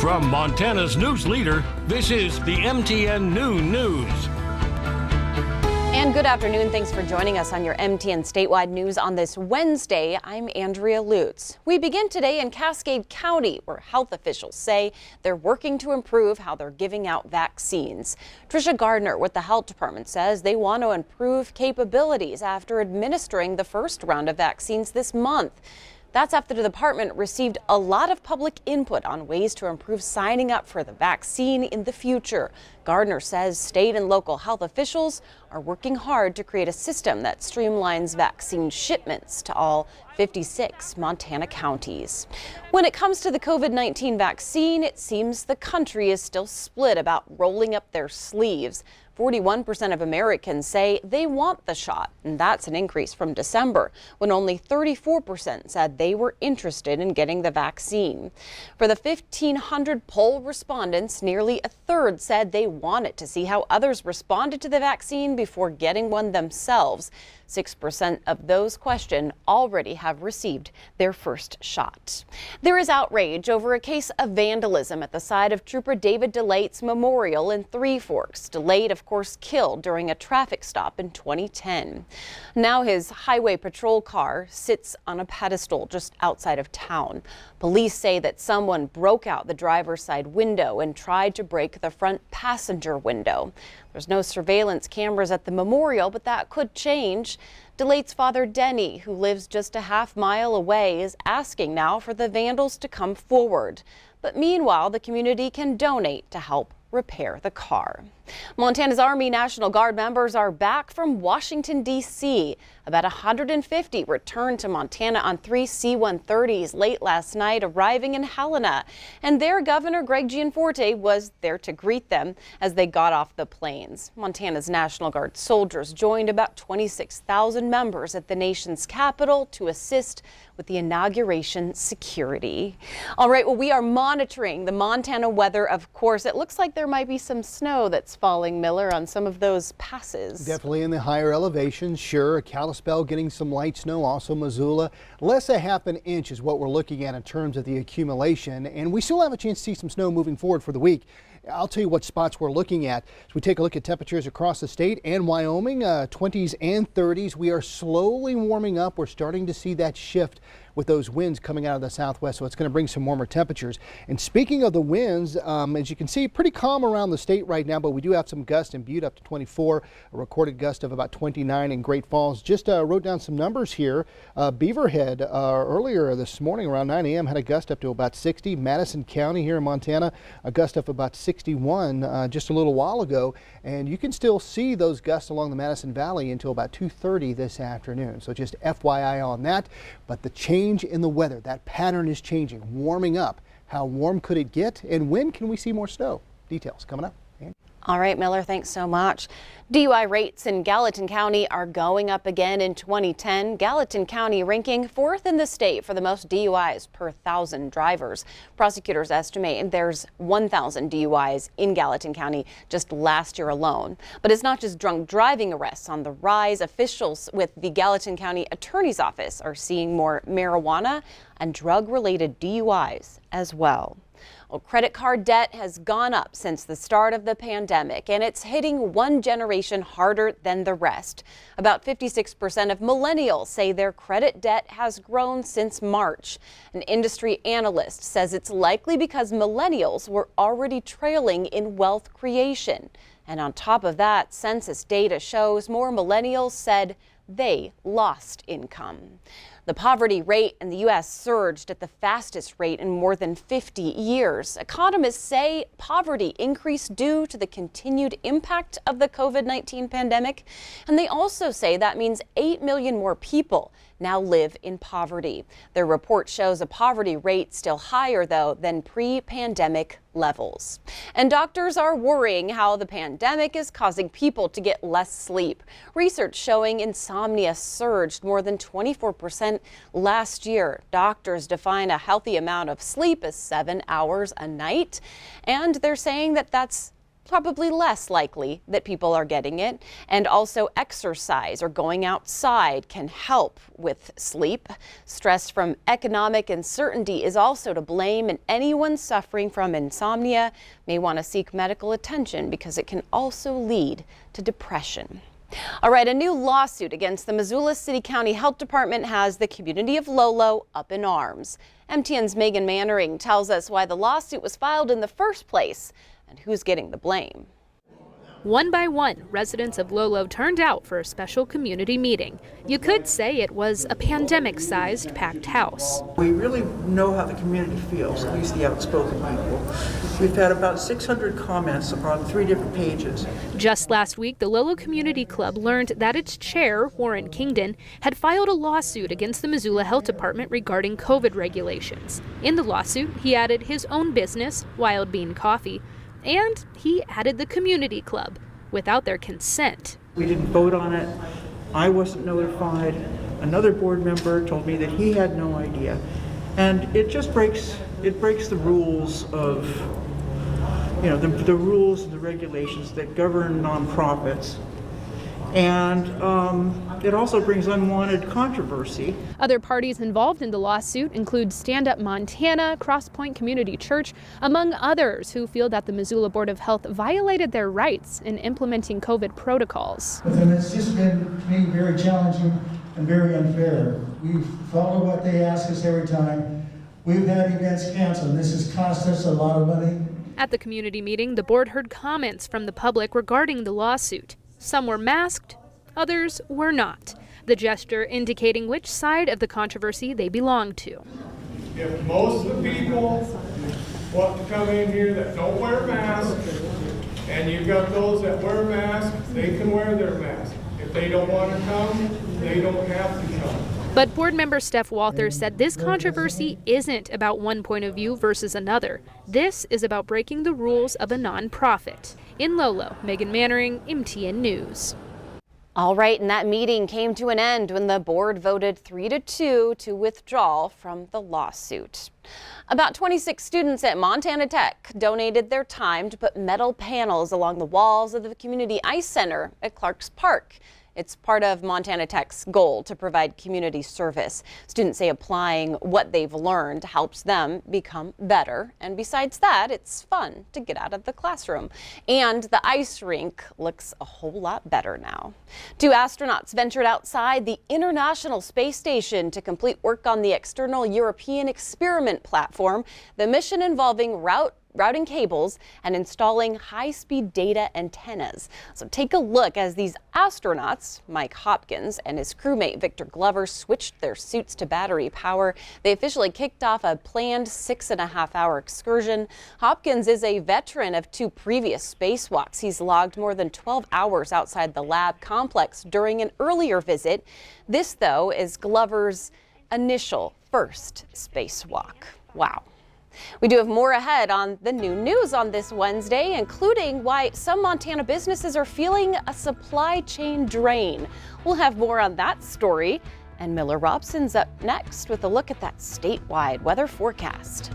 From Montana's news leader, this is the MTN Noon News. And good afternoon. Thanks for joining us on your MTN statewide news on this Wednesday. I'm Andrea Lutz. We begin today in Cascade County, where health officials say they're working to improve how they're giving out vaccines. Tricia Gardner with the health department says they want to improve capabilities after administering the first round of vaccines this month. That's after the department received a lot of public input on ways to improve signing up for the vaccine in the future. Gardner says state and local health officials are working hard to create a system that streamlines vaccine shipments to all 56 Montana counties. When it comes to the COVID-19 vaccine, it seems the country is still split about rolling up their sleeves. 41% of Americans say they want the shot, and that's an increase from December, when only 34% said they were interested in getting the vaccine. For the 1,500 poll respondents, nearly a third said they wanted to see how others responded to the vaccine before getting one themselves. 6% of those questioned already have received their first shot. There is outrage over a case of vandalism at the site of Trooper David DeLate's memorial in Three Forks. DeLate, of course, killed during a traffic stop in 2010. Now his highway patrol car sits on a pedestal just outside of town. Police say that someone broke out the driver's side window and tried to break the front passenger window. There's no surveillance cameras at the memorial, but that could change. DeLate's father, Denny, who lives just a half-mile away, is asking now for the Vandals to come forward. But meanwhile, the community can donate to help repair the car. Montana's Army National Guard members are back from Washington, D.C. About 150 returned to Montana on 3 C-130s late last night, arriving in Helena. And their Governor Greg Gianforte was there to greet them as they got off the planes. Montana's National Guard soldiers joined about 26,000 members at the nation's capital to assist with the inauguration security. All right, well, we are monitoring the Montana weather, of course. It looks like there might be some snow that's falling, Miller, on some of those passes. Definitely in the higher elevations, sure. Kalispell getting some light snow, also Missoula. Less a half an inch is what we're looking at in terms of the accumulation, and we still have a chance to see some snow moving forward for the week. I'll tell you what spots we're looking at. As we take a look at temperatures across the state and Wyoming, 20s and 30s. We are slowly warming up. We're starting to see that shift with those winds coming out of the southwest, so it's going to bring some warmer temperatures. And speaking of the winds, as you can see, pretty calm around the state right now, but we do have some gusts in Butte up to 24, a recorded gust of about 29 in Great Falls. Just wrote down some numbers here. Beaverhead earlier this morning around 9 a.m. had a gust up to about 60. Madison County here in Montana, a gust up about 61 just a little while ago. And you can still see those gusts along the Madison Valley until about 2:30 this afternoon. So just FYI on that. But the change in the weather, that pattern is changing, warming up. How warm could it get, and when can we see more snow? Details coming up. All right, Miller, thanks so much. DUI rates in Gallatin County are going up again in 2010. Gallatin County ranking 4th in the state for the most DUIs per 1,000 drivers. Prosecutors estimate there's 1,000 DUIs in Gallatin County just last year alone. But it's not just drunk driving arrests on the rise. Officials with the Gallatin County Attorney's Office are seeing more marijuana and drug-related DUIs as well. Well, credit card debt has gone up since the start of the pandemic, and it's hitting one generation harder than the rest. About 56% of millennials say their credit debt has grown since March. An industry analyst says it's likely because millennials were already trailing in wealth creation. And on top of that, census data shows more millennials said they lost income. The poverty rate in the U.S. surged at the fastest rate in more than 50 years. Economists say poverty increased due to the continued impact of the COVID-19 pandemic. And they also say that means 8 million more people now live in poverty. Their report shows a poverty rate still higher, though, than pre-pandemic levels. And doctors are worrying how the pandemic is causing people to get less sleep. Research showing insomnia surged more than 24% last year. Doctors define a healthy amount of sleep as 7 hours a night, and they're saying that that's probably less likely that people are getting it. And also exercise or going outside can help with sleep. Stress from economic uncertainty is also to blame, and anyone suffering from insomnia may want to seek medical attention because it can also lead to depression. All right, a new lawsuit against the Missoula City County Health Department has the community of Lolo up in arms. MTN's Megan Mannering tells us why the lawsuit was filed in the first place and who's getting the blame. One by one, residents of Lolo turned out for a special community meeting. You could say it was a pandemic-sized packed house. We really know how the community feels, at least the outspoken people. We've had about 600 comments on 3 different pages. Just last week, the Lolo Community Club learned that its chair, Warren Kingdon, had filed a lawsuit against the Missoula Health Department regarding COVID regulations. In the lawsuit, he added his own business, Wild Bean Coffee, and he added the community club without their consent. We didn't vote on it. I wasn't notified. Another board member told me that he had no idea. And it just breaks the rules of, the rules and the regulations that govern nonprofits. And it also brings unwanted controversy. Other parties involved in the lawsuit include Stand Up Montana, Crosspoint Community Church, among others who feel that the Missoula Board of Health violated their rights in implementing COVID protocols. And it's just been being very challenging and very unfair. We follow what they ask us every time. We've had events canceled, and this has cost us a lot of money. At the community meeting, the board heard comments from the public regarding the lawsuit. Some were masked, others were not, the gesture indicating which side of the controversy they belong to. If most of the people want to come in here that don't wear masks, and you've got those that wear masks, they can wear their mask. If they don't want to come, they don't have to come. But board member Steph Walters said this controversy isn't about one point of view versus another. This is about breaking the rules of a nonprofit. In Lolo, Megan Mannering, MTN News. All right, and that meeting came to an end when the board voted 3-2 to withdraw from the lawsuit. About 26 students at Montana Tech donated their time to put metal panels along the walls of the Community Ice Center at Clarks Park. It's part of Montana Tech's goal to provide community service. Students say applying what they've learned helps them become better. And besides that, it's fun to get out of the classroom. And the ice rink looks a whole lot better now. 2 astronauts ventured outside the International Space Station to complete work on the external European experiment platform, the mission involving routing cables and installing high-speed data antennas. So take a look as these astronauts, Mike Hopkins and his crewmate Victor Glover, switched their suits to battery power. They officially kicked off a planned 6.5-hour excursion. Hopkins is a veteran of 2 previous spacewalks. He's logged more than 12 hours outside the lab complex during an earlier visit. This, though, is Glover's initial first spacewalk. Wow. We do have more ahead on the new news on this Wednesday, including why some Montana businesses are feeling a supply chain drain. We'll have more on that story. And Miller Robson's up next with a look at that statewide weather forecast.